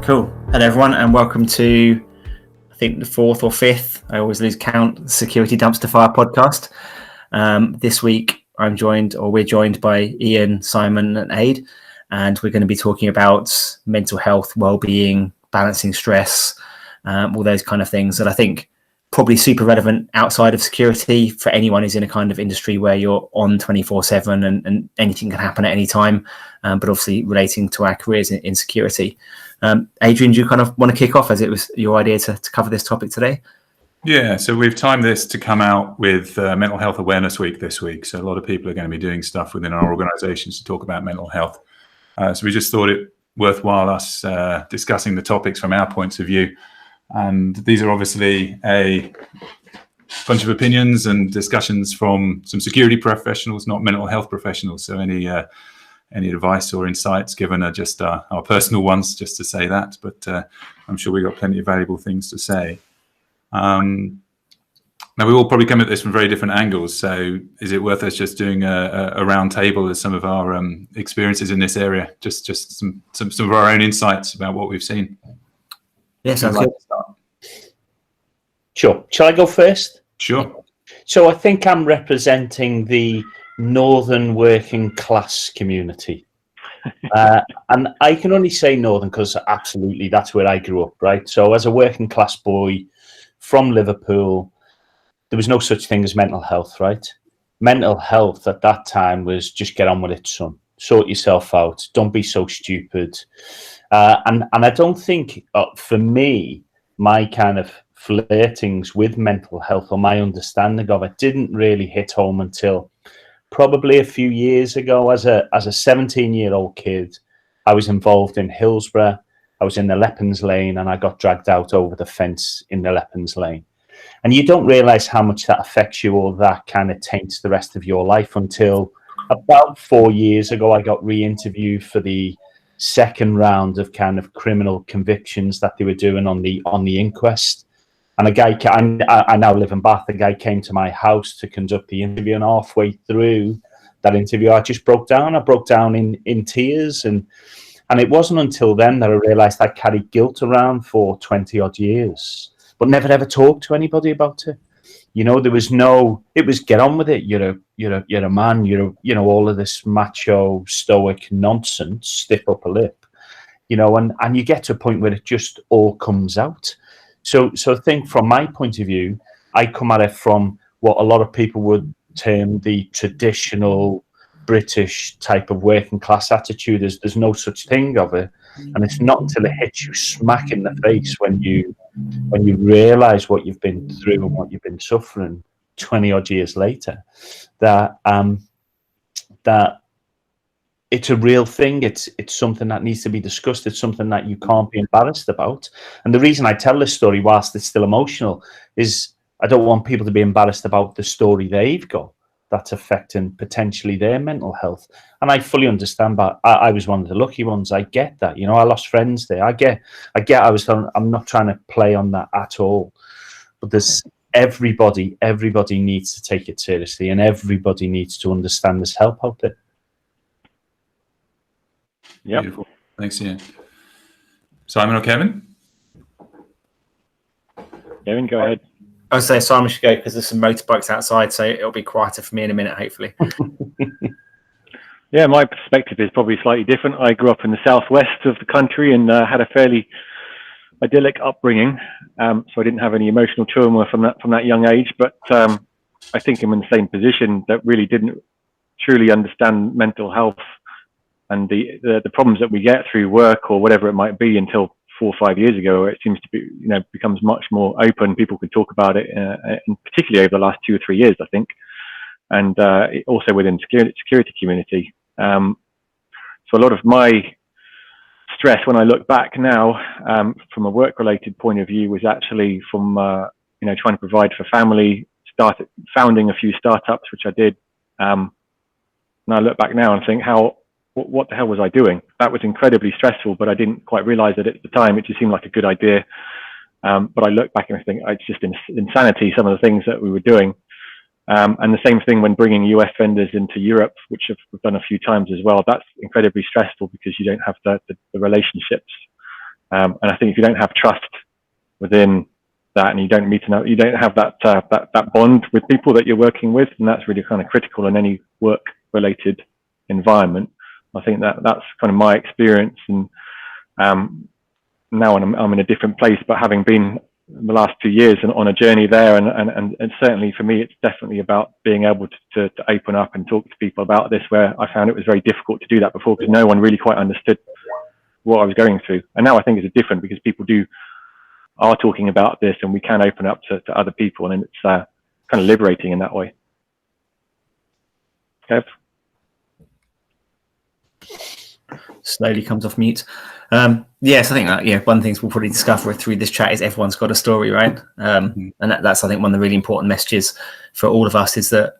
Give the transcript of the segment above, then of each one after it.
Cool. Hello, everyone, and welcome to, I think, the fourth or fifth, I always lose count, the Security Dumpster Fire podcast. This week, we're joined by Ian, Simon, and Ade, and we're going to be talking about mental health, well-being, balancing stress, all those kind of things that I think probably super relevant outside of security for anyone who's in a kind of industry where you're on 24/7 and anything can happen at any time, but obviously relating to our careers in security. Adrian, do you kind of want to kick off, as it was your idea to cover this topic today? Yeah, so we've timed this to come out with Mental Health Awareness Week this week. So a lot of people are going to be doing stuff within our organisations to talk about mental health. So we just thought it worthwhile us discussing the topics from our points of view. And these are obviously a bunch of opinions and discussions from some security professionals, not mental health professionals. So any advice or insights given are just our personal ones, just to say that. But I'm sure we've got plenty of valuable things to say. Now, we all probably come at this from very different angles. So is it worth us just doing a round table as some of our experiences in this area? Just some of our own insights about what we've seen. Yes, sounds good. Sure. Shall I go first? Sure. So I think I'm representing the northern working class community. And I can only say northern because absolutely that's where I grew up, right? So as a working class boy from Liverpool, there was no such thing as mental health, right? Mental health at that time was just get on with it, son. Sort yourself out. Don't be so stupid. And I don't think, for me, my kind of flirtings with mental health or my understanding of it didn't really hit home until probably a few years ago. As a 17-year-old kid, I was involved in Hillsborough. I was in the Leppens Lane and I got dragged out over the fence in the Leppens Lane. And you don't realise how much that affects you or that kind of taints the rest of your life until about 4 years ago, I got re-interviewed for the second round of kind of criminal convictions that they were doing on the inquest. And a guy, I now live in Bath, the guy came to my house to conduct the interview, and halfway through that interview, I just broke down. I broke down in tears. And it wasn't until then that I realised I carried guilt around for 20 odd years, but never ever talked to anybody about it. You know, there was no, it was get on with it. You're a man, all of this macho, stoic nonsense, stiff upper lip, and you get to a point where it just all comes out. So I think from my point of view, I come at it from what a lot of people would term the traditional British type of working class attitude. There's no such thing of it. And it's not until it hits you smack in the face when you realise what you've been through and what you've been suffering 20 odd years later, that it's a real thing. It's something that needs to be discussed. It's something that you can't be embarrassed about. And the reason I tell this story, whilst it's still emotional, is I don't want people to be embarrassed about the story they've got that's affecting potentially their mental health. And I fully understand, but I was one of the lucky ones. I get that. I lost friends there. I'm not trying to play on that at all. But there's everybody needs to take it seriously, and everybody needs to understand there's help out there. Yeah. Beautiful. Thanks, Ian. Simon or Kevin? Kevin, go ahead. I would say Simon should go because there's some motorbikes outside, so it'll be quieter for me in a minute, hopefully. Yeah, my perspective is probably slightly different. I grew up in the southwest of the country and had a fairly idyllic upbringing, so I didn't have any emotional trauma from that young age. But I think I'm in the same position, that really didn't truly understand mental health and the problems that we get through work or whatever it might be until 4 or 5 years ago. It seems to be, becomes much more open. People can talk about it, and particularly over the last 2 or 3 years, I think, and also within the security community. So a lot of my stress, when I look back now, from a work-related point of view, was actually from trying to provide for family, founding a few startups, which I did. And I look back now and think, what the hell was I doing? That was incredibly stressful, but I didn't quite realize it at the time. It just seemed like a good idea. But I look back and I think it's just insanity, some of the things that we were doing. And the same thing when bringing US vendors into Europe, which we've done a few times as well. That's incredibly stressful because you don't have the relationships And I think if you don't have trust within that, and you don't you don't have that bond with people that you're working with, and that's really kind of critical in any work-related environment. I think that's kind of my experience, and now I'm in a different place, but having been the last 2 years and on a journey there, and certainly for me, it's definitely about being able to open up and talk to people about this, where I found it was very difficult to do that before, because no one really quite understood what I was going through. And now I think it's different, because people are talking about this, and we can open up to other people, and it's kind of liberating in that way. Kev? Slowly comes off mute. Yes, I think that one of the things we'll probably discover through this chat is everyone's got a story, right? And that's I think one of the really important messages for all of us is that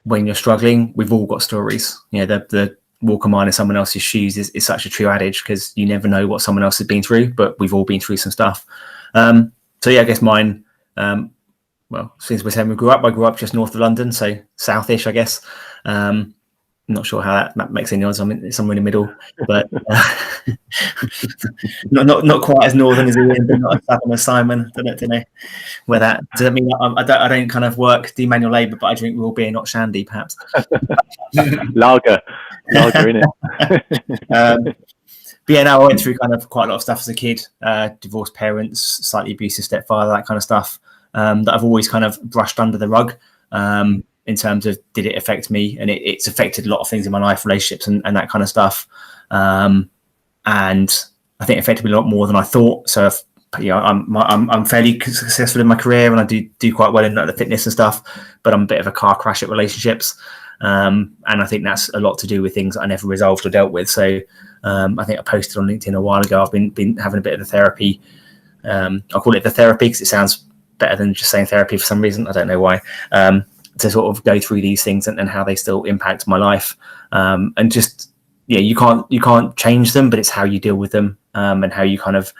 when you're struggling, we've all got stories. The walk a mile in someone else's shoes is such a true adage, because you never know what someone else has been through, but we've all been through some stuff. So I guess mine, well, since we're saying I grew up just north of London, so southish, I guess. I'm not sure how that makes any odds. I'm somewhere in the middle, but not quite as northern as Ian, but not as southern as Simon. Don't know where that does. That mean I don't kind of do manual labour, but I drink raw beer, not shandy, perhaps. lager in it. But I went through kind of quite a lot of stuff as a kid. Divorced parents, slightly abusive stepfather, that kind of stuff that I've always kind of brushed under the rug. In terms of, did it affect me? And it's affected a lot of things in my life, relationships and that kind of stuff. And I think it affected me a lot more than I thought. So I'm fairly successful in my career, and I do quite well in the fitness and stuff, but I'm a bit of a car crash at relationships. And I think that's a lot to do with things I never resolved or dealt with. So I think I posted on LinkedIn a while ago, I've been having a bit of the therapy. I'll call it the therapy because it sounds better than just saying therapy for some reason. I don't know why. To sort of go through these things and how they still impact my life, and just you can't change them, but it's how you deal with them, and how you kind of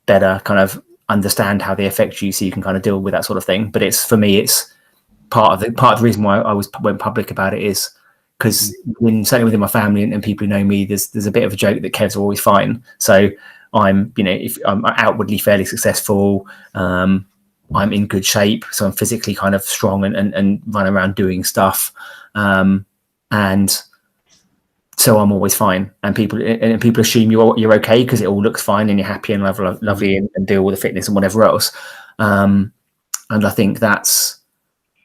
better kind of understand how they affect you, so you can kind of deal with that sort of thing. But it's, for me, it's part of the reason why I went public about it is because certainly within my family and people who know me, there's a bit of a joke that Kev's always fine. So I'm if I'm outwardly fairly successful. I'm in good shape, so I'm physically kind of strong and run around doing stuff, and so I'm always fine. And people assume you're okay because it all looks fine and you're happy and lovely and do all the fitness and whatever else. And I think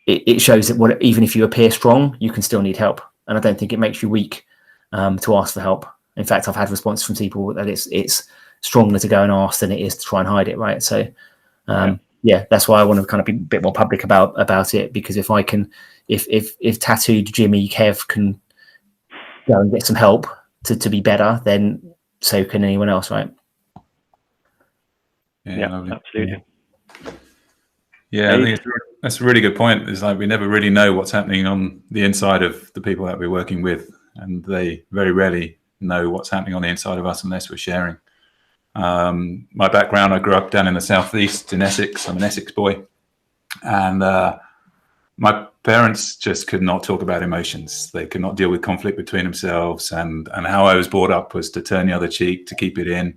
it shows that even if you appear strong, you can still need help. And I don't think it makes you weak to ask for help. In fact, I've had responses from people that it's stronger to go and ask than it is to try and hide it. Right, so. That's why I want to kind of be a bit more public about it, because if tattooed Jimmy Kev can go and get some help to be better, then so can anyone else, right? Yeah, absolutely. Yeah, I think that's a really good point. It's like we never really know what's happening on the inside of the people that we're working with, and they very rarely know what's happening on the inside of us unless we're sharing. My background, I grew up down in the southeast in Essex. I'm an Essex boy, and my parents just could not talk about emotions. They could not deal with conflict between themselves, and how I was brought up was to turn the other cheek, to keep it in,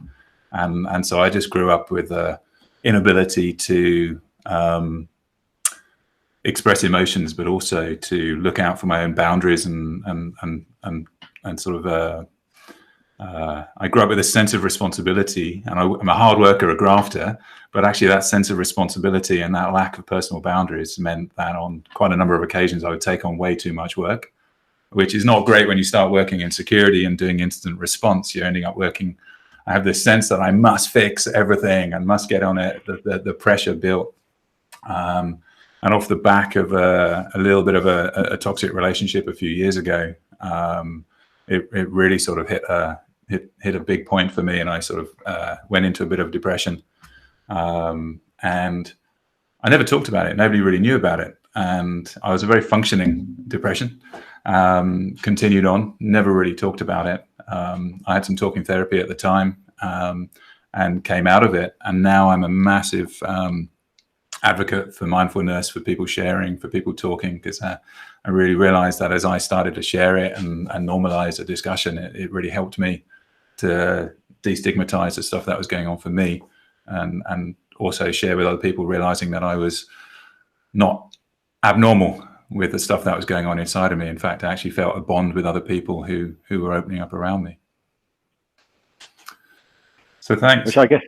and so I just grew up with an inability to express emotions, but also to look out for my own boundaries and sort of. I grew up with a sense of responsibility, and I'm a hard worker, a grafter, but actually that sense of responsibility and that lack of personal boundaries meant that on quite a number of occasions I would take on way too much work, which is not great when you start working in security and doing incident response. You're ending up working, I have this sense that I must fix everything and must get on it, the pressure built. And off the back of a little bit of a toxic relationship a few years ago, it really sort of hit a big point for me, and I sort of went into a bit of depression, and I never talked about it. Nobody really knew about it, and I was a very functioning depression. Continued on, never really talked about it. I had some talking therapy at the time, and came out of it, and now I'm a massive advocate for mindfulness, for people sharing, for people talking, because I really realized that as I started to share it and normalize a discussion, it really helped me to destigmatize the stuff that was going on for me, and also share with other people, realizing that I was not abnormal with the stuff that was going on inside of me. In fact, I actually felt a bond with other people who were opening up around me. So thanks. Which I guess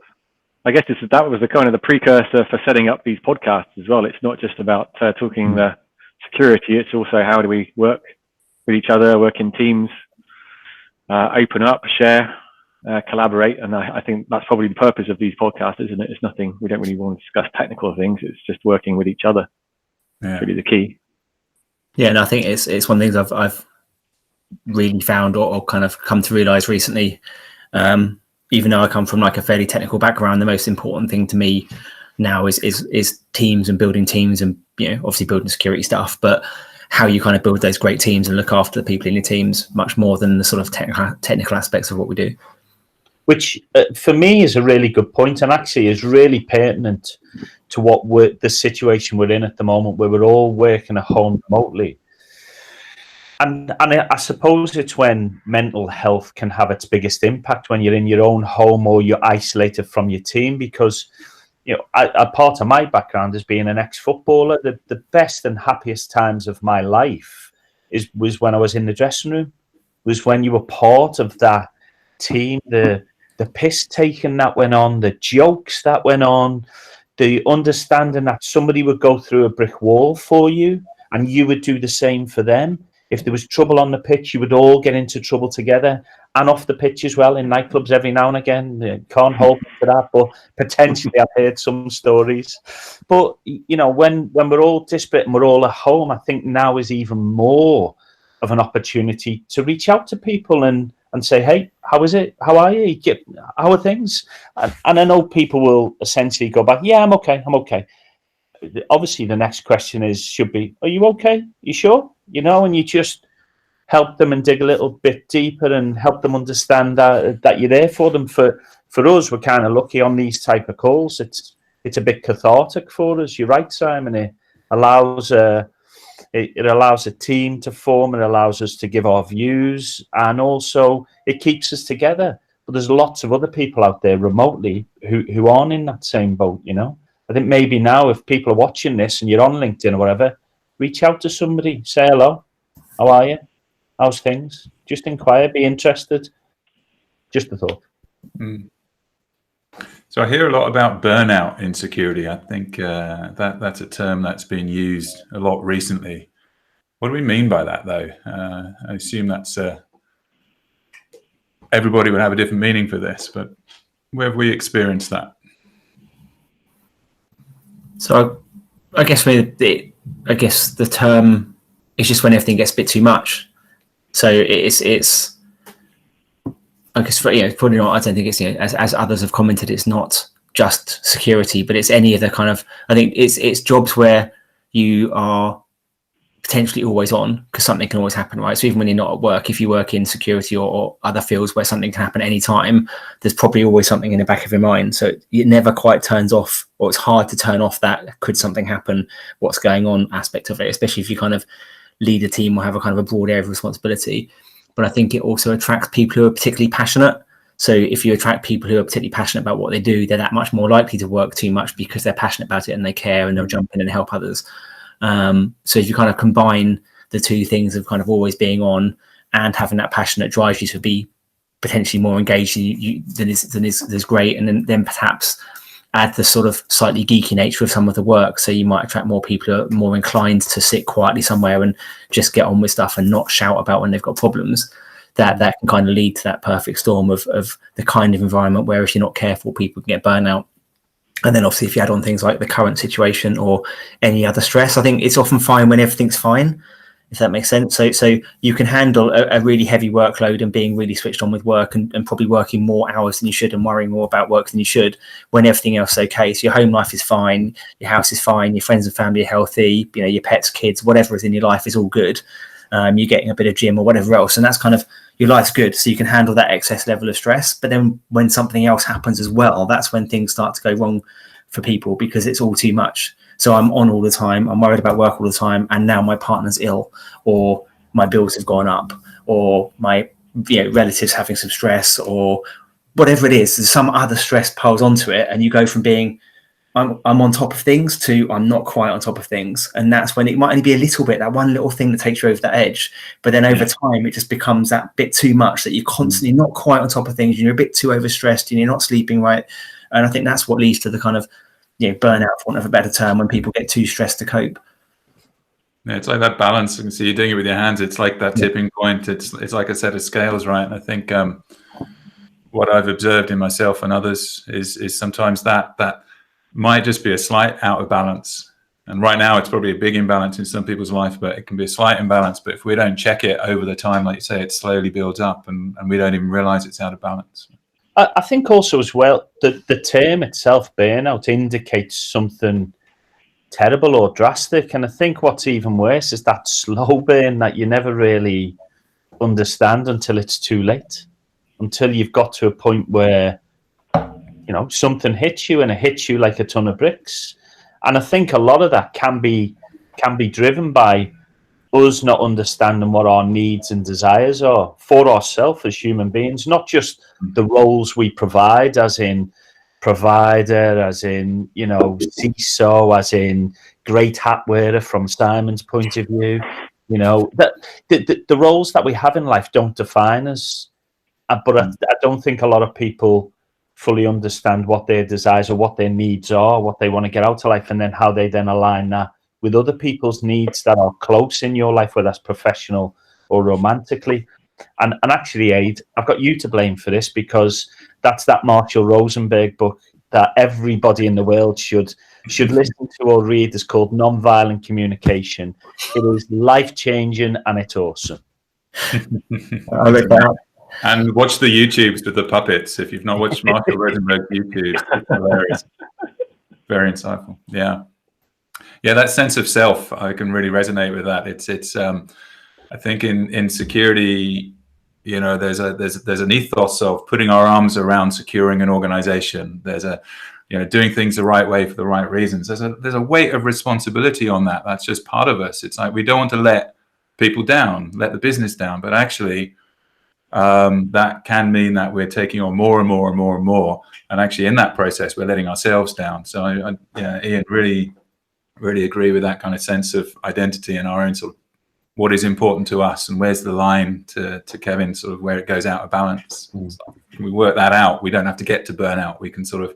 that was the kind of the precursor for setting up these podcasts as well. It's not just about talking the security. It's also how do we work with each other, work in teams, open up, share, collaborate. And I think that's probably the purpose of these podcasts, isn't it? It's nothing, we don't really want to discuss technical things. It's just working with each other. Yeah. It's really the key. Yeah, and I think it's one of the things I've really found or kind of come to realize recently. Even though I come from like a fairly technical background, the most important thing to me now is teams and building teams, and obviously building security stuff, but how you kind of build those great teams and look after the people in your teams much more than the sort of technical aspects of what we do. Which for me is a really good point, and actually is really pertinent to what the situation we're in at the moment, where we're all working at home remotely. And I suppose it's when mental health can have its biggest impact, when you're in your own home or you're isolated from your team, because a part of my background as being an ex-footballer, the best and happiest times of my life was when I was in the dressing room, was when you were part of that team, the piss taking that went on, the jokes that went on, the understanding that somebody would go through a brick wall for you and you would do the same for them. If there was trouble on the pitch, you would all get into trouble together, and off the pitch as well, in nightclubs every now and again. Can't hold me to that, but potentially I've heard some stories. But, when we're all disparate and we're all at home, I think now is even more of an opportunity to reach out to people and say, hey, how is it? How are you? How are things? And I know people will essentially go back, yeah, I'm okay. Obviously, the next question should be, are you okay? You sure? And you just help them and dig a little bit deeper and help them understand that you're there for them. For us, we're kind of lucky on these type of calls. It's a bit cathartic for us. You're right, Simon. It allows a team to form. It allows us to give our views, and also it keeps us together. But there's lots of other people out there remotely who aren't in that same boat. I think maybe now, if people are watching this and you're on LinkedIn or whatever, reach out to somebody, say hello. How are you? How's things? Just inquire, be interested. Just a thought. So I hear a lot about burnout in security. I think that's a term that's been used a lot recently. What do we mean by that, though? I assume that's everybody would have a different meaning for this, but where have we experienced that? So I guess the term is just when everything gets a bit too much. So it's I guess probably not. I don't think it's as others have commented, it's not just security, but it's any of the kind of, I think it's jobs where you are potentially always on, because something can always happen, right? So even when you're not at work, if you work in security or other fields where something can happen any time, there's probably always something in the back of your mind. So it never quite turns off, or it's hard to turn off that could something happen, what's going on aspect of it, especially if you kind of lead a team or have a kind of a broad area of responsibility. But I think it also attracts people who are particularly passionate. So if you attract people who are particularly passionate about what they do, they're that much more likely to work too much because they're passionate about it and they care and they'll jump in and help others. So if you kind of combine the two things of kind of always being on and having that passion that drives you to be potentially more engaged than is great, and then perhaps add the sort of slightly geeky nature of some of the work, so you might attract more people who are more inclined to sit quietly somewhere and just get on with stuff and not shout about when they've got problems. That can kind of lead to that perfect storm of the kind of environment where, if you're not careful, people can get burnout. And then obviously if you add on things like the current situation or any other stress, I think it's often fine when everything's fine, if that makes sense. So you can handle a really heavy workload and being really switched on with work and probably working more hours than you should and worrying more about work than you should when everything else is okay. So your home life is fine, your house is fine, your friends and family are healthy, your pets, kids, whatever is in your life is all good. You're getting a bit of gym or whatever else, and that's kind of, your life's good, so you can handle that excess level of stress. But then when something else happens as well, that's when things start to go wrong for people, because it's all too much. So I'm on all the time, I'm worried about work all the time, and now my partner's ill, or my bills have gone up, or my relatives having some stress, or whatever it is, there's some other stress piles onto it, and you go from being I'm on top of things to I'm not quite on top of things. And that's when it might only be a little bit, that one little thing that takes you over that edge. But then over time, it just becomes that bit too much that you're constantly not quite on top of things. You're a bit too overstressed and you're not sleeping right. And I think that's what leads to the kind of, burnout, for want of a better term, when people get too stressed to cope. Yeah, it's like that balance. And so you're doing it with your hands. It's like that tipping point. It's like a set of scales, right? And I think what I've observed in myself and others is sometimes that might just be a slight out of balance. And right now it's probably a big imbalance in some people's life, but it can be a slight imbalance. But if we don't check it over the time, like you say, it slowly builds up and we don't even realize it's out of balance. I think also as well, the term itself, burnout, indicates something terrible or drastic. And I think what's even worse is that slow burn that you never really understand until it's too late, until you've got to a point where something hits you, and it hits you like a ton of bricks. And I think a lot of that can be driven by us not understanding what our needs and desires are for ourselves as human beings, not just the roles we provide, as in provider, as in, CISO, as in great hat wearer from Simon's point of view. That the roles that we have in life don't define us. But I don't think a lot of people fully understand what their desires or what their needs are, what they want to get out of life, and then how they then align that with other people's needs that are close in your life, whether that's professional or romantically. And actually, Ade, I've got you to blame for this, because that's that Marshall Rosenberg book that everybody in the world should listen to or read. It's called Nonviolent Communication. It is life-changing and it's awesome. I read that. And watch the YouTubes with the puppets. If you've not watched Marshall Rosenberg's YouTube, it's hilarious. Very insightful. Yeah, that sense of self, I can really resonate with that. It's I think in security, there's an ethos of putting our arms around securing an organization. There's a doing things the right way for the right reasons. There's a weight of responsibility on that. That's just part of us. It's like we don't want to let people down, let the business down, but actually that can mean that we're taking on more and more and more and more, and actually in that process we're letting ourselves down. So Ian, really agree with that kind of sense of identity and our own sort of what is important to us, and where's the line to Kevin, sort of where it goes out of balance. So we work that out. We don't have to get to burnout. We can sort of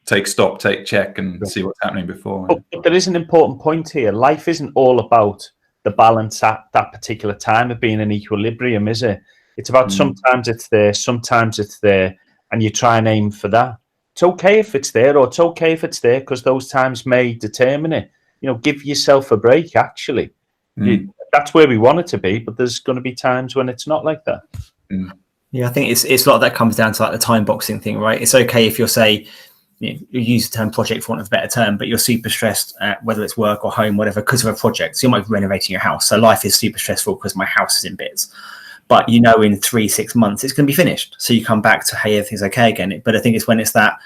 take stock, take check, and see what's happening before. But there is an important point here. Life isn't all about the balance at that particular time of being in equilibrium, is it? It's about sometimes it's there, and you try and aim for that. It's okay if it's there, or it's okay if it's there, because those times may determine it. Give yourself a break, actually. That's where we want it to be, but there's going to be times when it's not like that. Yeah, I think it's a lot of that comes down to like the time boxing thing, right? It's okay if you're, say, you use the term project for want of a better term, but you're super stressed at whether it's work or home, whatever, because of a project. So you might be renovating your house. So life is super stressful because my house is in bits. But in 3-6 months, it's going to be finished. So you come back to, hey, everything's okay again. But I think it's when it's that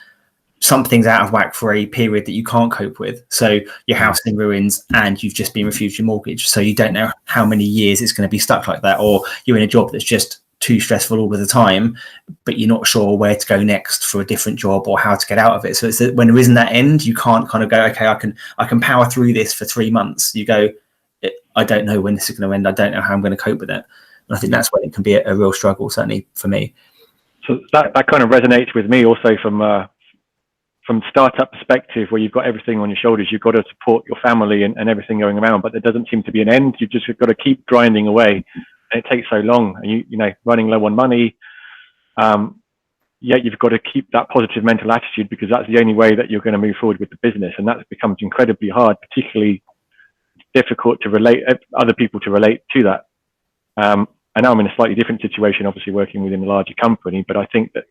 something's out of whack for a period that you can't cope with. So your house is in ruins and you've just been refused your mortgage. So you don't know how many years it's going to be stuck like that. Or you're in a job that's just too stressful all of the time, but you're not sure where to go next for a different job or how to get out of it. So it's that when there isn't that end, you can't kind of go, okay, I can power through this for 3 months. You go, I don't know when this is going to end. I don't know how I'm going to cope with it. And I think that's when it can be a real struggle, certainly for me. So that kind of resonates with me also from startup perspective, where you've got everything on your shoulders. You've got to support your family and everything going around, but there doesn't seem to be an end. You've just got to keep grinding away, and it takes so long. And you running low on money. Yet you've got to keep that positive mental attitude, because that's the only way that you're going to move forward with the business, and that becomes incredibly hard. Particularly difficult to relate other people to relate to that. I know I'm in a slightly different situation, obviously working within a larger company, but I think that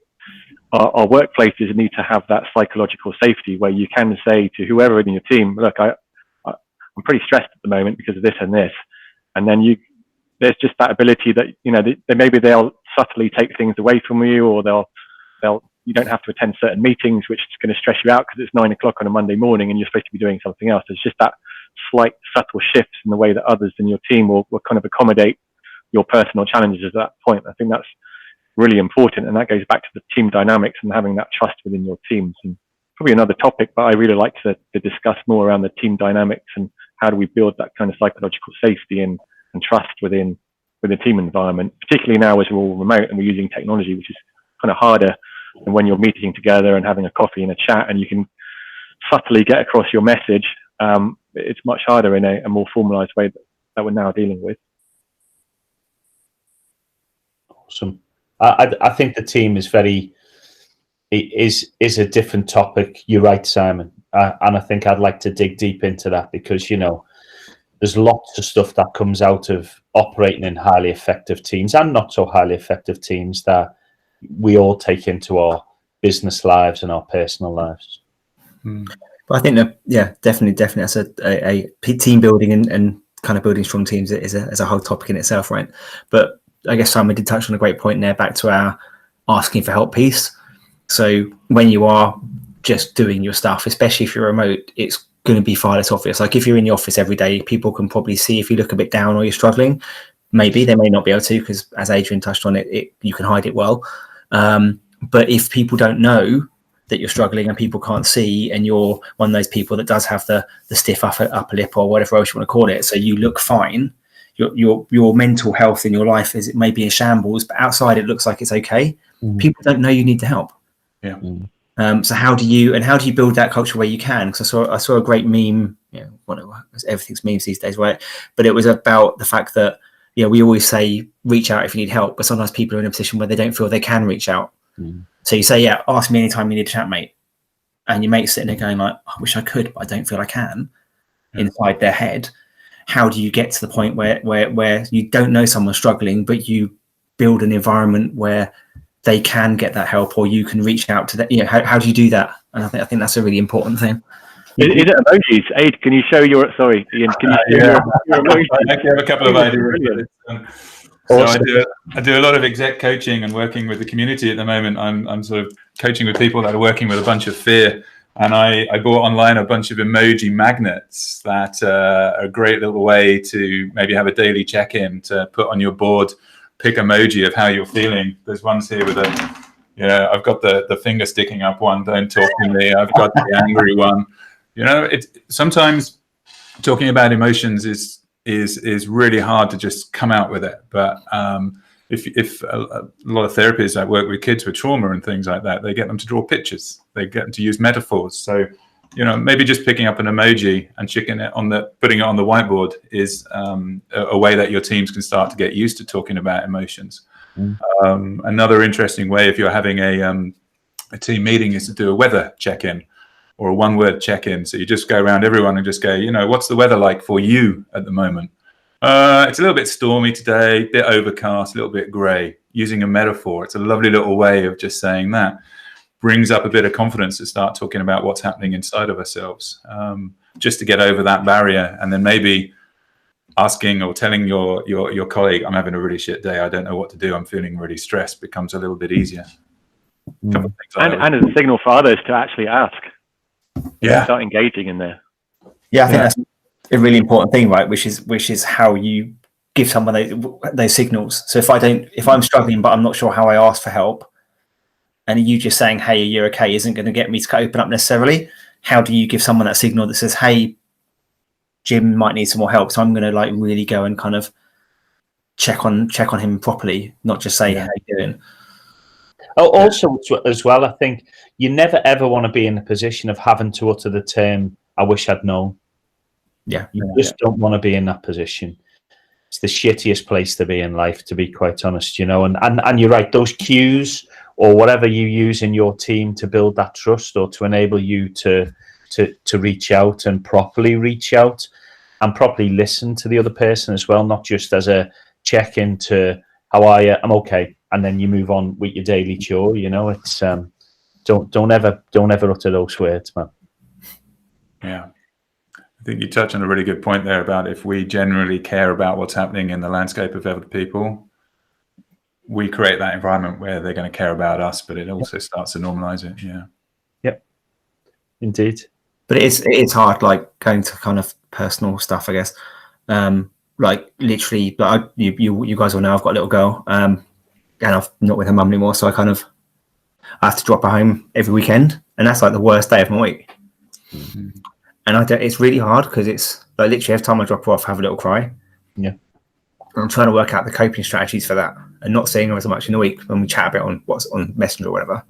our workplaces need to have that psychological safety where you can say to whoever in your team, look, I'm pretty stressed at the moment because of this and this. And then there's just that ability that, maybe they'll subtly take things away from you, or you don't have to attend certain meetings, which is going to stress you out because it's 9 o'clock on a Monday morning and you're supposed to be doing something else. There's just that slight subtle shifts in the way that others in your team will kind of accommodate your personal challenges at that point. I think really important. And that goes back to the team dynamics and having that trust within your teams. And probably another topic, but I really like to discuss more around the team dynamics and how do we build that kind of psychological safety and trust within the team environment, particularly now as we're all remote and we're using technology, which is kind of harder than when you're meeting together and having a coffee and a chat and you can subtly get across your message. It's much harder in a more formalized way that we're now dealing with. Awesome. I think the team is is a different topic. You're right, Simon. And I think I'd like to dig deep into that because, you know, there's lots of stuff that comes out of operating in highly effective teams and not so highly effective teams that we all take into our business lives and our personal lives. But I think that, yeah, definitely that's a team building and kind of building strong teams is a whole topic in itself, right? But I guess Simon did touch on a great point there, back to our asking for help piece. So when you are just doing your stuff, especially if you're remote, it's going to be far less obvious. Like if you're in the office every day, people can probably see if you look a bit down or you're struggling. Maybe they may not be able to, because as Adrian touched on it, you can hide it well. But if people don't know that you're struggling and people can't see, and you're one of those people that does have the stiff upper lip or whatever else you want to call it, so you look fine, your mental health in your life is, it may be in shambles, but outside it looks like it's okay. People don't know you need the help. Yeah. So how do you build that culture where you can? Because I saw a great meme. You know, everything's memes these days, right? But it was about the fact that, you know, we always say reach out if you need help, but sometimes people are in a position where they don't feel they can reach out. So you say, yeah, ask me anytime you need a chat, mate. And your mate's sitting there going like, I wish I could, but I don't feel I can. Inside their head. How do you get to the point where you don't know someone's struggling, but you build an environment where they can get that help, or you can reach out to them? You know, how do you do that? And I think that's a really important thing. Is it emojis? Aid, can you show your, sorry, Ian, can you show your emojis? I have a couple of ideas. So I do a lot of exec coaching and working with the community at the moment. I'm sort of coaching with people that are working with a bunch of fear. And I bought online a bunch of emoji magnets that are a great little way to maybe have a daily check-in to put on your board. Pick emoji of how you're feeling. There's ones here with I've got the finger sticking up one, don't talk to me. I've got the angry one. You know, it's sometimes talking about emotions is really hard to just come out with it. But if a lot of therapists that work with kids with trauma and things like that, they get them to draw pictures. They get them to use metaphors. So, you know, maybe just picking up an emoji and putting it on the whiteboard is a way that your teams can start to get used to talking about emotions. Another interesting way, if you're having a team meeting, is to do a weather check-in or a one-word check-in. So you just go around everyone and just go, you know, what's the weather like for you at the moment? It's a little bit stormy today, a bit overcast, a little bit grey. Using a metaphor, it's a lovely little way of just saying that. Brings up a bit of confidence to start talking about what's happening inside of ourselves, just to get over that barrier. And then maybe asking or telling your colleague, I'm having a really shit day, I don't know what to do, I'm feeling really stressed, becomes a little bit easier. And as a signal for others to actually ask. Yeah. Start engaging in there. Yeah, I think that's a really important thing, right? Which is how you give someone those signals. So if I'm struggling, but I'm not sure how I ask for help, and you just saying, hey, you're okay, isn't going to get me to open up necessarily. How do you give someone that signal that says, hey, Jim might need some more help, so I'm going to like really go and kind of check on him properly, not just say, how you doing? Also, as well, I think you never ever want to be in a position of having to utter the term, I wish I'd known. Yeah. You just don't want to be in that position. It's the shittiest place to be in life, to be quite honest, you know, and you're right, those cues or whatever you use in your team to build that trust or to enable you to reach out and properly reach out and properly listen to the other person as well, not just as a check-in to how are you, I'm okay, and then you move on with your daily chore, you know. It's don't ever utter those words, man. Yeah. I think you touch on a really good point there about if we generally care about what's happening in the landscape of other people, we create that environment where they're going to care about us, but it also starts to normalize it. Yeah. Yep. Indeed. But it's hard, like going to kind of personal stuff, I guess. Like literally, like you guys all know, I've got a little girl. and I'm not with her mum anymore, so I have to drop her home every weekend, and that's like the worst day of my week. Mm-hmm. And it's really hard because it's like literally every time I drop her off, I have a little cry. Yeah. I'm trying to work out the coping strategies for that, and not seeing her as much in a week when we chat a bit on Messenger or whatever.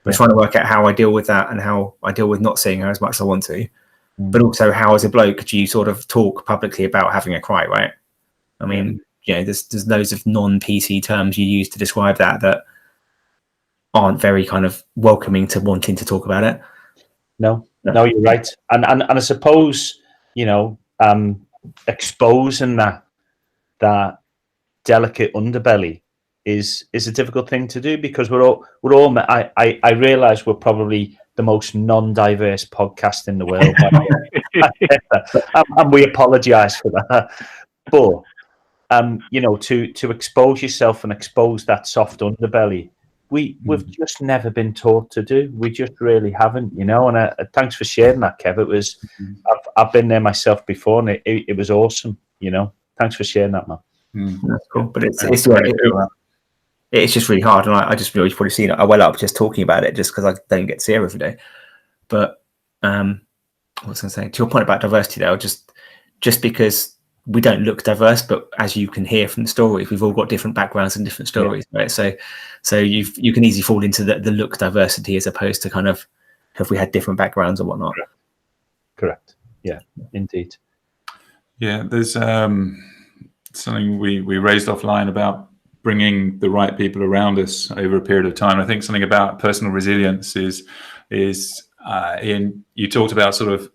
But trying to work out how I deal with that and how I deal with not seeing her as much as I want to. But also, how as a bloke do you sort of talk publicly about having a cry, right? I mean, there's loads of non-PC terms you use to describe that aren't very kind of welcoming to wanting to talk about it. No, you're right. And I suppose, exposing that delicate underbelly is a difficult thing to do, because we're all I realise we're probably the most non-diverse podcast in the world. And we apologise for that. But to expose yourself and expose that soft underbelly, we've just never been taught to do. We just really haven't, And thanks for sharing that, Kev. It was I've been there myself before, and it was awesome. Thanks for sharing that, man. That's cool. But it's just really hard, and I just really probably seen it. I well up just talking about it, just because I don't get to see her every day. But what was I going to say? To your point about diversity, though, just because we don't look diverse, but as you can hear from the stories, we've all got different backgrounds and different stories, right? So you can easily fall into the look diversity as opposed to kind of have we had different backgrounds or whatnot. Correct. Yeah, indeed. Yeah, there's something we raised offline about bringing the right people around us over a period of time. I think something about personal resilience is Ian, you talked about sort of,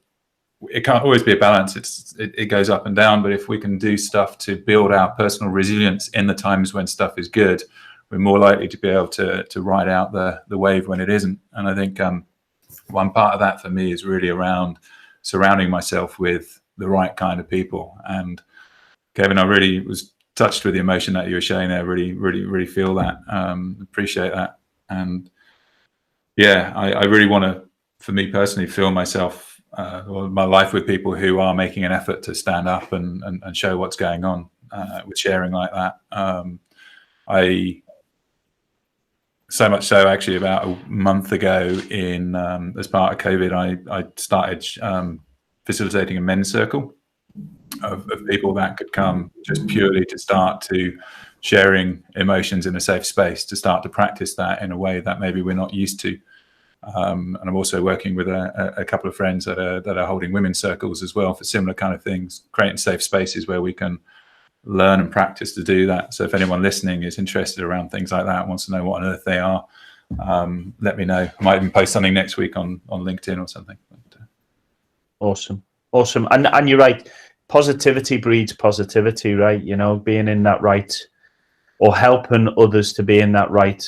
it can't always be a balance. It goes up and down, but if we can do stuff to build our personal resilience in the times when stuff is good, we're more likely to be able to ride out the wave when it isn't. And I think one part of that for me is really around surrounding myself with the right kind of people. And Kevin, I really was touched with the emotion that you were showing there. Really feel that. Appreciate that. And yeah, I really want to, for me personally, feel myself, my life with people who are making an effort to stand up and show what's going on with sharing like that. So much so, actually, about a month ago, as part of COVID, I started facilitating a men's circle of people that could come just purely to start to sharing emotions in a safe space, to start to practice that in a way that maybe we're not used to. And I'm also working with a couple of friends that are holding women's circles as well for similar kind of things, creating safe spaces where we can learn and practice to do that. So if anyone listening is interested around things like that, wants to know what on earth they are, let me know. I might even post something next week on LinkedIn or something. Awesome. And you're right. Positivity breeds positivity, right? Being in that right, or helping others to be in that right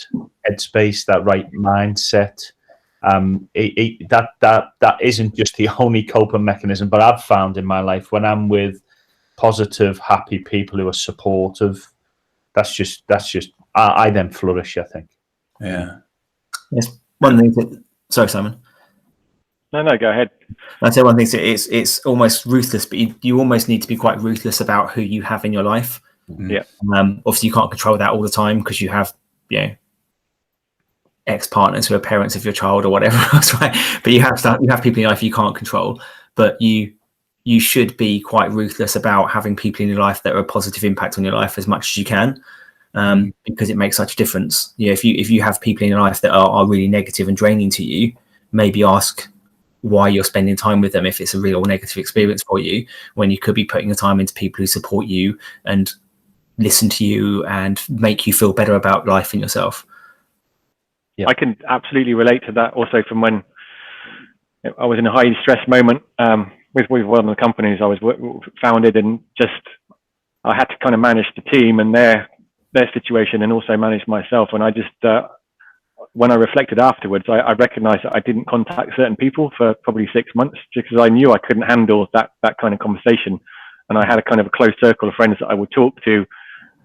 headspace, that right mindset. That isn't just the only coping mechanism, but I've found in my life when I'm with positive, happy people who are supportive, that's just I then flourish, I think. Yeah. Yes. One thing. Sorry, Simon. No, go ahead. I'd say one thing. It's almost ruthless, but you almost need to be quite ruthless about who you have in your life. Yeah. Obviously, you can't control that all the time because you have, ex-partners who are parents of your child or whatever else, right? But you have people in your life you can't control. But you should be quite ruthless about having people in your life that are a positive impact on your life as much as you can, because it makes such a difference. If you have people in your life that are really negative and draining to you, maybe ask why you're spending time with them if it's a real negative experience for you, when you could be putting the time into people who support you and listen to you and make you feel better about life and yourself. Yeah. I can absolutely relate to that also from when I was in a highly stressed moment with one of the companies I was founded, and just I had to kind of manage the team and their situation and also manage myself. And I just when I reflected afterwards, I recognized that I didn't contact certain people for probably 6 months because I knew I couldn't handle that kind of conversation. And I had a kind of a close circle of friends that I would talk to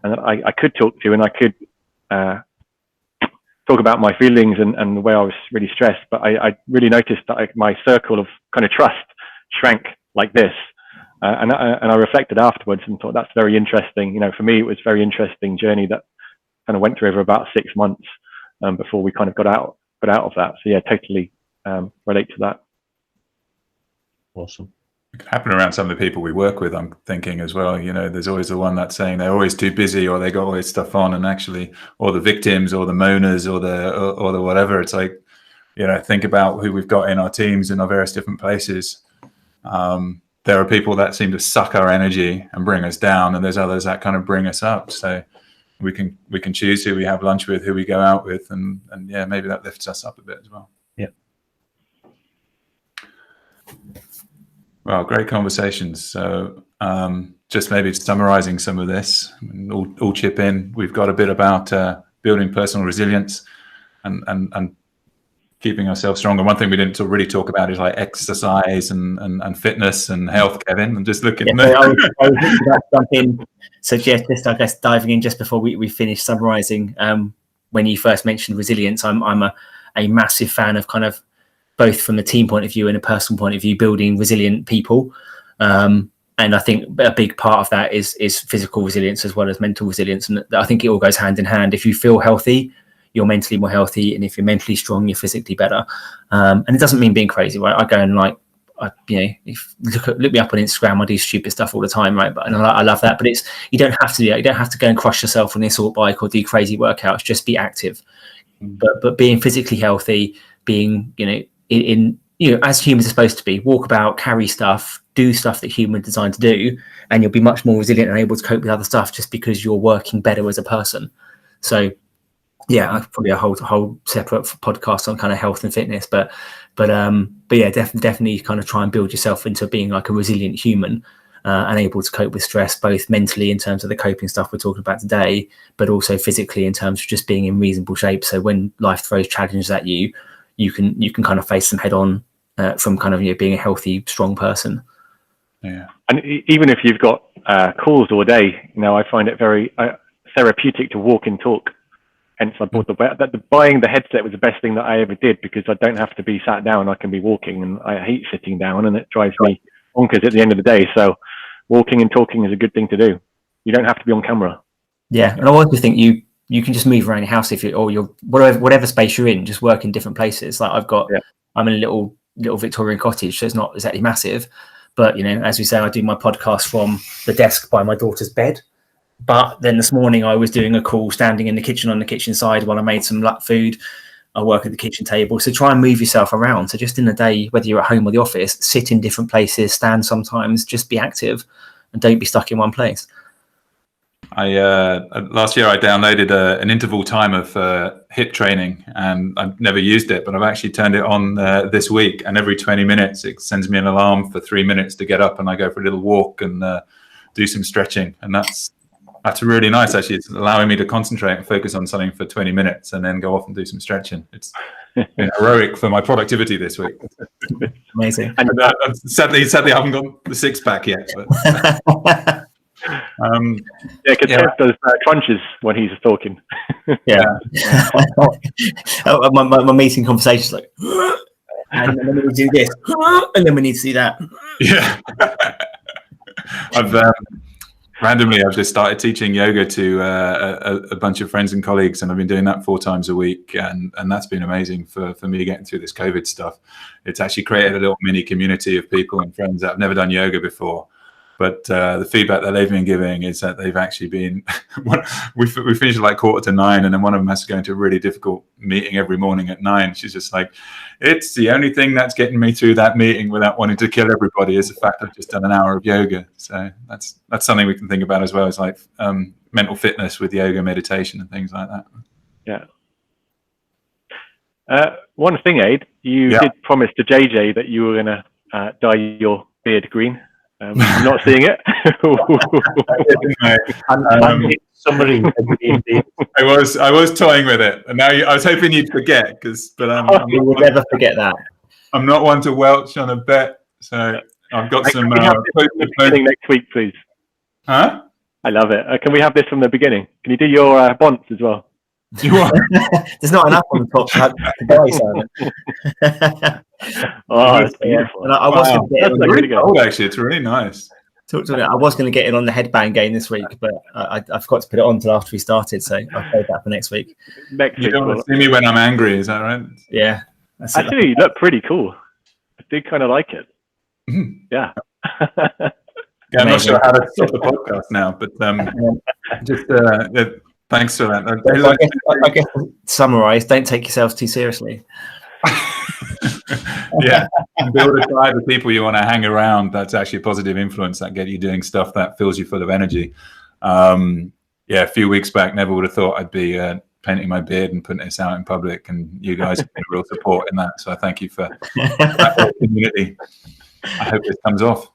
and that I could talk to, and I could talk about my feelings and the way I was really stressed. But I really noticed that my circle of kind of trust shrank like this. And I reflected afterwards and thought that's very interesting. For me, it was a very interesting journey that kind of went through over about 6 months before we kind of got out of that. So yeah, totally relate to that. Awesome. It can happen around some of the people we work with, I'm thinking as well. There's always the one that's saying they're always too busy, or they got all this stuff on, and actually, or the victims, or the moaners, or the whatever. It's like, think about who we've got in our teams in our various different places. There are people that seem to suck our energy and bring us down, and there's others that kind of bring us up. So we can choose who we have lunch with, who we go out with, and yeah, maybe that lifts us up a bit as well. Yeah. Well, great conversations. So just maybe summarizing some of this, all chip in. We've got a bit about building personal resilience and keeping ourselves strong. And one thing we didn't really talk about is like exercise and fitness and health, Kevin. I'm just looking. Yeah, I was about to jump in. So just, I guess, diving in just before we finish summarizing, when you first mentioned resilience, I'm a massive fan of kind of both from a team point of view and a personal point of view, building resilient people. And I think a big part of that is physical resilience as well as mental resilience. And I think it all goes hand in hand. If you feel healthy, you're mentally more healthy. And if you're mentally strong, you're physically better. And it doesn't mean being crazy, right? I go and if look me up on Instagram, I do stupid stuff all the time, right? But I love that. But you don't have to do that. You don't have to go and crush yourself on the assault bike or do crazy workouts. Just be active. But being physically healthy, being, as humans are supposed to be, walk about, carry stuff, do stuff that humans are designed to do, and you'll be much more resilient and able to cope with other stuff just because you're working better as a person. So yeah, probably a whole separate podcast on kind of health and fitness, but yeah, definitely kind of try and build yourself into being like a resilient human and able to cope with stress, both mentally in terms of the coping stuff we're talking about today, but also physically in terms of just being in reasonable shape. So when life throws challenges at you, you can kind of face them head on from kind of being a healthy, strong person. Yeah, and even if you've got calls all day, I find it very therapeutic to walk and talk. Hence, I bought buying the headset was the best thing that I ever did, because I don't have to be sat down. I can be walking, and I hate sitting down, and it drives me bonkers at the end of the day. So walking and talking is a good thing to do. You don't have to be on camera. Yeah, and I also think you can just move around your house if you're whatever space you're in, just work in different places. Like I'm in a little Victorian cottage, so it's not exactly massive, but as we say, I do my podcast from the desk by my daughter's bed. But then this morning I was doing a call standing in the kitchen on the kitchen side while I made some food. I work at the kitchen table. So try and move yourself around. So just in the day, whether you're at home or the office, sit in different places, stand sometimes, just be active and don't be stuck in one place. Last year I downloaded an interval time of HIIT training, and I've never used it, but I've actually turned it on this week, and every 20 minutes it sends me an alarm for 3 minutes to get up, and I go for a little walk and do some stretching, and that's really nice. Actually, it's allowing me to concentrate and focus on something for 20 minutes and then go off and do some stretching. It's been heroic for my productivity this week. Amazing. And sadly I haven't got the six pack yet, but because Kev does crunches when he's talking. Yeah. my meeting conversation is like, and then we do this, and then we need to do that. Yeah. I've just started teaching yoga to a bunch of friends and colleagues, and I've been doing that 4 times a week, and that's been amazing for me getting through this COVID stuff. It's actually created a little mini community of people and friends that have never done yoga before. But the feedback that they've been giving is that they've actually been, we finished at like 8:45, and then one of them has to go into a really difficult meeting every morning at 9. She's just like, it's the only thing that's getting me through that meeting without wanting to kill everybody is the fact I've just done an hour of yoga. So that's something we can think about as well, as like mental fitness with yoga, meditation and things like that. Yeah. One thing, Ade, you did promise to JJ that you were going to dye your beard green. I'm not seeing it. I was toying with it, and now I was hoping you'd forget, but you will never forget that. I'm not one to welch on a bet, so I've got some. Beginning next week, please. Huh? I love it. Can we have this from the beginning? Can you do your bonds as well? There's not enough on the top to buy, Simon. Oh, that's beautiful. And I was that's really good. Actually, it's really nice. Talk to me. I was going to get in on the headband game this week, but I forgot to put it on until after we started, so I'll save that for next week. You don't want to see me when I'm angry, is that right? Yeah. Actually, you look pretty cool. I do kind of like it. Yeah. Yeah, I'm not sure how to stop the podcast now, but just thanks for that. I guess to summarise, don't take yourselves too seriously. Yeah, build a tribe of people you want to hang around. That's actually a positive influence that get you doing stuff that fills you full of energy. A few weeks back, never would have thought I'd be painting my beard and putting this out in public, and you guys have been real support in that. So I thank you for that community. I hope this comes off.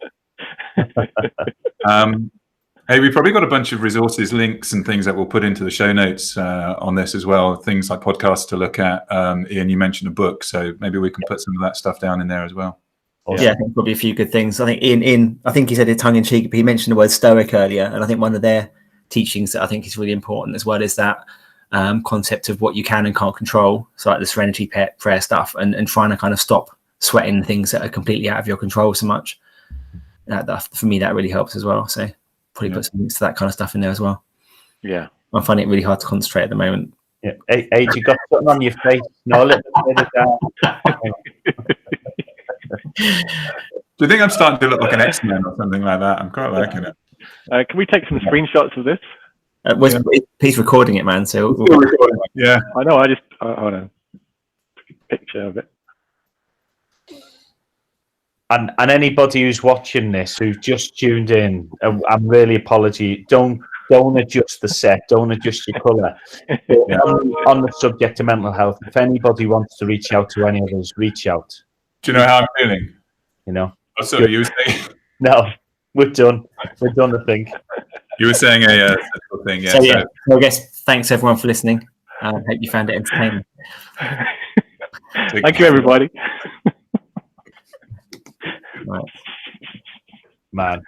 Hey, we've probably got a bunch of resources, links and things that we'll put into the show notes on this as well. Things like podcasts to look at. Ian, you mentioned a book, so maybe we can put some of that stuff down in there as well. Yeah, I think probably a few good things. I think Ian, I think he said it tongue in cheek, but he mentioned the word stoic earlier, and I think one of their teachings that I think is really important as well is that concept of what you can and can't control. So like the serenity prayer stuff, and trying to kind of stop sweating things that are completely out of your control so much. For me, that really helps as well. So probably put some links to that kind of stuff in there as well. Yeah, I'm finding it really hard to concentrate at the moment. Yeah, Ade, you got something on your face? No, let me get it down. Do you think I'm starting to look like an X-Men or something like that? I'm quite liking it. Can we take some screenshots of this? He's recording it, man. So yeah, I know. I just hold on. Picture of it. And anybody who's watching this, who's just tuned in, I'm really apology. Don't adjust the set. Don't adjust your colour. On the subject of mental health, if anybody wants to reach out to any of us, reach out. Do you know how I'm feeling? You know. Oh, sorry, you were saying. No, we're done. We're done. I think. You were saying a thing, yeah. So I guess thanks everyone for listening. Hope you found it entertaining. Thank you, everybody. Right. Man.